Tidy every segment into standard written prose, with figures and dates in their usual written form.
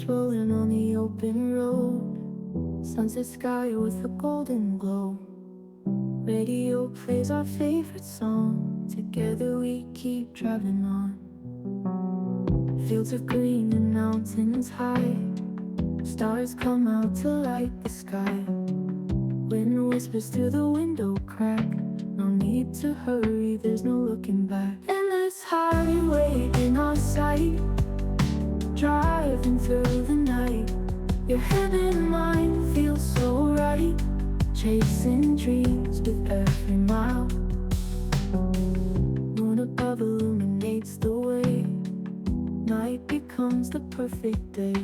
Wheels rolling on the open road, sunset sky with a golden glow. Radio plays our favorite song, together we keep driving on. Fields of green and mountains high, stars come out to light the sky. Wind whispers through the window crack, no need to hurry, there's no looking back. Endless highway in our sight, driving through the night. Your head and mind feel so right, chasing dreams with every mile. Moon above illuminates the way, night becomes the perfect day.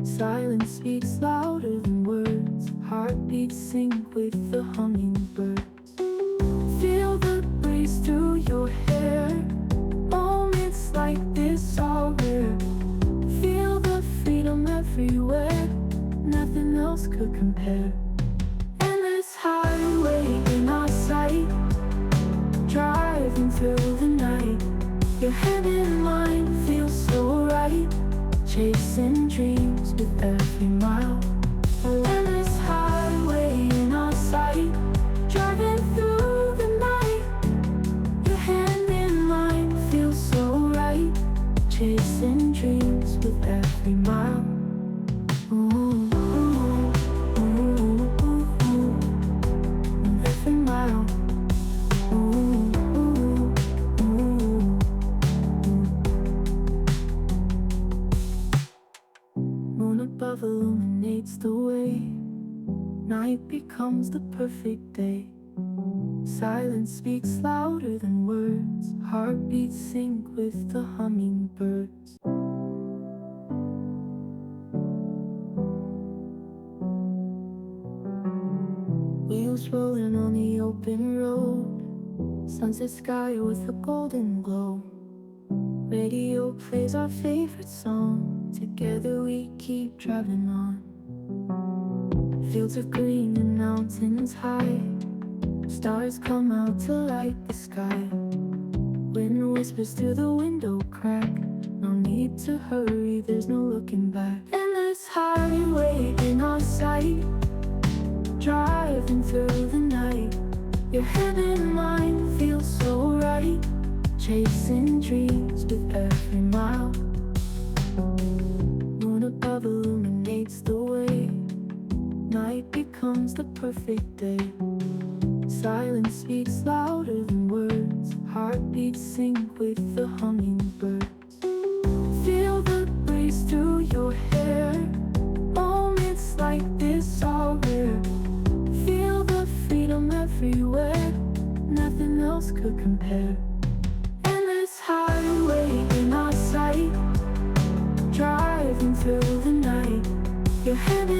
Silence speaks louder than words, heartbeats sync with the hummingbirds. Feel the breeze through your hair, moments like this are rare. Feel the freedom everywhere, nothing else could compare. Endless highway in our sight, driving through the night. Your head and mind feel so right, chasing dreams with every mile. Endless highway in our sight, driving through the night. Your hand in mine feels so right, chasing dreams with every mile. Ooh, ooh, ooh, ooh, ooh. Every mile. Ooh, ooh, ooh. Moon above illuminates the way, night becomes the perfect day. Silence speaks louder than words, heartbeats sync with the hummingbirds. Wheels rolling on the open road, sunset sky with a golden glow. Radio plays our favorite song, together we keep driving on. Fields of green and mountains high, stars come out to light the sky. Wind whispers through the window crack, no need to hurry, there's no looking back. Endless highway in our sight, driving through the night. Your head and mind feel so right, chasing dreams with every mile. Moon above illuminates the way, night becomes the perfect day. Silence speaks louder than words, heartbeats sync with the hummingbirds. Feel the breeze through your hair, moments like this are rare. Feel the freedom everywhere, nothing else could compare. Endless highway in our sight, driving through the night. Your head